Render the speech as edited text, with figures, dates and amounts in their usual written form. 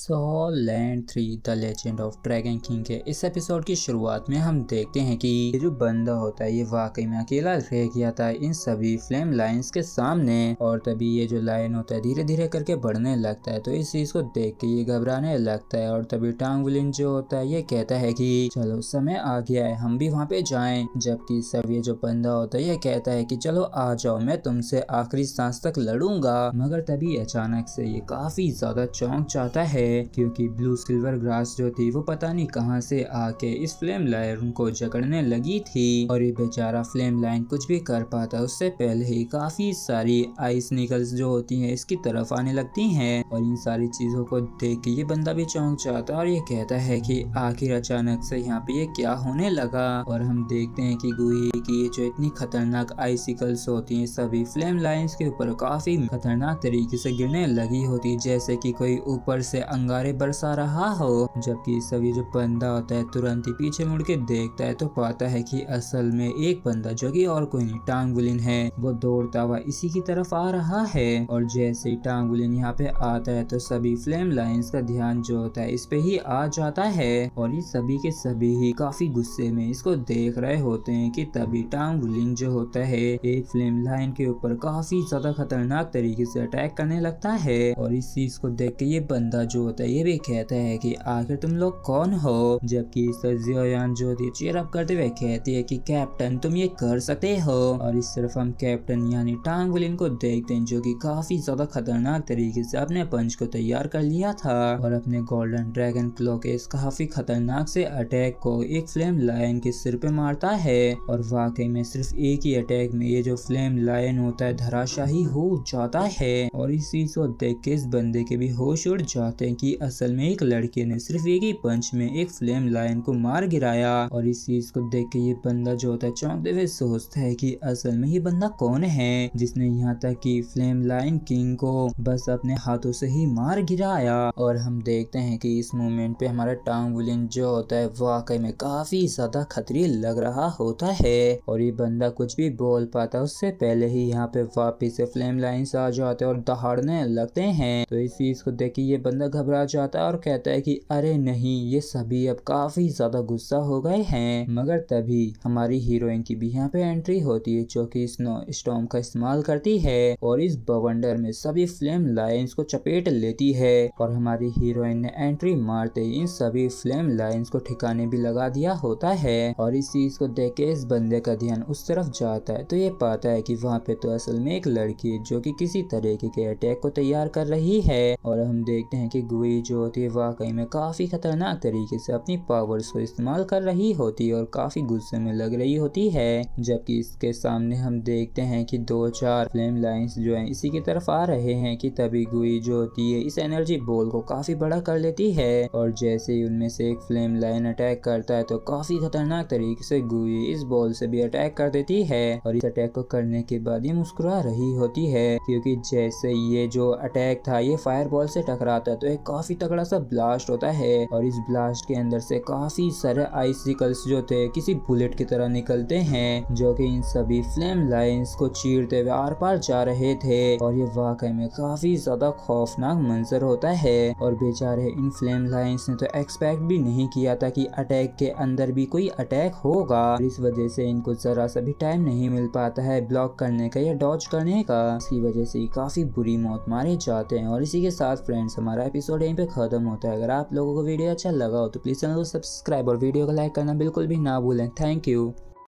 Land 3 the legend of dragon king के इस episode की शुरुआत में हम देखते हैं कि ये जो बंदा होता है ये वाकई में अकेला रह गया था इन सभी फ्लेम लाइंस के सामने। और तभी ये जो लाइन होता है धीरे धीरे करके बढ़ने लगता है, तो इस चीज को देख के ये घबराने लगता है। और तभी टांगुलिन जो होता है ये कहता है कि चलो समय आ गया है, हम भी वहाँ पे जाएं। जबकि सब ये जो बंदा होता है ये कहता है कि चलो आ जाओ, मैं तुमसे आखिरी सांस तक लड़ूंगा। मगर तभी अचानक से ये काफी ज्यादा चौंक जाता है, क्योंकि ब्लू सिल्वर ग्रास जो थी वो पता नहीं कहां से आके इस फ्लेम लाइन को जकड़ने लगी थी। और ये बेचारा फ्लेम लाइन कुछ भी कर पाता उससे पहले ही काफी सारी आइस निकल्स जो होती हैं इसकी तरफ आने लगती हैं। और इन सारी चीजों को देख के ये बंदा भी चौंक जाता है और ये कहता है कि आखिर अचानक से यहाँ पे ये क्या होने लगा। और हम देखते हैं कि गुही की ये जो इतनी खतरनाक आइसिकल्स होती हैं सभी फ्लेम लाइंस के ऊपर काफी खतरनाक तरीके से गिरने लगी होती, जैसे कि कोई ऊपर से अंगारे बरसा रहा हो। जबकि सभी जो बंदा होता है तुरंत ही पीछे मुड़ के देखता है तो पाता है कि असल में एक बंदा जो कि और कोई नहीं टांगुलिन है वो दौड़ता हुआ इसी की तरफ आ रहा है। और जैसे ही टांगुलिन यहाँ पे आता है तो सभी फ्लेम लाइंस का ध्यान जो होता है इस पे ही आ जाता है। और ये सभी के सभी ही काफी गुस्से में इसको देख रहे होते हैं कि तभी टांगुलिन जो होता है एक फ्लेम लाइन के ऊपर काफी ज्यादा खतरनाक तरीके से अटैक करने लगता है। और इस चीज को देख के ये बंदा जो होता है ये भी कहता है कि आखिर तुम लोग कौन हो। जबकि जियोयान जो होती है चीयर अप करते हुए कहती है कि कैप्टन तुम ये कर सकते हो। और इस तरफ हम कैप्टन यानी टांगुलिन को देखते हैं जो कि काफी ज्यादा खतरनाक तरीके से अपने पंच को तैयार कर लिया था और अपने गोल्डन ड्रैगन क्लॉ के इस काफी खतरनाक से अटैक को एक फ्लेम लायन के सिर पे मारता है। और वाकई में सिर्फ एक ही अटैक में ये जो फ्लेम लायन होता है धराशाही हो जाता है। और इस चीज को देख के इस बंदे के भी होश उड़ जाते हैं कि असल में एक लड़के ने सिर्फ एक ही पंच में एक फ्लेम लायन को मार गिराया। और इस चीज को देख के ये बंदा जो होता है चौंकते हुए सोचता है कि असल में ये बंदा कौन है जिसने यहाँ तक कि फ्लेम लायन किंग को बस अपने हाथों से ही मार गिराया। और हम देखते हैं कि इस मोमेंट पे हमारा टांगुलिन जो होता है वाकई में काफी ज्यादा खतरी लग रहा होता है। और ये बंदा कुछ भी बोल पाता उससे पहले ही यहाँ पे वापिस से फ्लेम लाइन्स आ जाते और दहाड़ने लगते हैं। तो इस चीज को देख के ये बंदा घबरा जाता है और कहता है कि अरे नहीं, ये सभी अब काफी ज्यादा गुस्सा हो गए हैं। मगर तभी हमारी हीरोइन की भी यहाँ पे एंट्री होती है जो कि स्नो स्टॉर्म का इस्तेमाल करती है और इस बवंडर में सभी फ्लेम लाइन्स को चपेट लेती है। और हमारी हीरोइन ने एंट्री मारते ही इन सभी फ्लेम लाइन्स को ठिकाने भी लगा दिया होता है। और इस चीज को देख के इस बंदे का ध्यान उस तरफ जाता है तो ये पाता है कि वहाँ पे तो असल में एक लड़की है जो कि किसी तरीके के अटैक को तैयार कर रही है। और हम देखते हैं कि गुई जो होती है वाकई में काफी खतरनाक तरीके से अपनी पावर्स को इस्तेमाल कर रही होती है और काफी गुस्से में लग रही होती है। जबकि इसके सामने हम देखते हैं कि 2-4 फ्लेम लाइंस जो हैं इसी की तरफ आ रहे हैं कि तभी गुई जो होती है इस एनर्जी बॉल को काफी बड़ा कर लेती है। और जैसे ही उनमें से एक फ्लेम लाइन अटैक करता है तो काफी खतरनाक तरीके से गुई इस बॉल से भी अटैक कर देती है। और इस अटैक को करने के बाद ये मुस्कुरा रही होती है क्योंकि जैसे ये जो अटैक था ये फायर बॉल से टकराता है तो एक काफी तगड़ा सा ब्लास्ट होता है। और इस ब्लास्ट के अंदर से काफी सारे आइसिकल्स जो थे किसी बुलेट की तरह निकलते हैं जो कि इन सभी फ्लेम लाइंस को चीरते हुए आर पार जा रहे थे। और ये वाकई में काफी ज्यादा खौफनाक मंजर होता है। और बेचारे इन फ्लेम लाइंस ने तो एक्सपेक्ट भी नहीं किया था कि अटैक के अंदर भी कोई अटैक होगा। इस वजह से इनको जरा सा भी टाइम नहीं मिल पाता है ब्लॉक करने का या डॉज करने का। इसकी वजह से काफी बुरी मौत मारे जाते हैं। और इसी के साथ फ्रेंड्स हमारा एपिसोड यहीं पे खत्म होता है। अगर आप लोगों को वीडियो अच्छा लगा हो तो प्लीज चैनल को सब्सक्राइब और वीडियो को लाइक करना बिल्कुल भी ना भूलें। Thank you.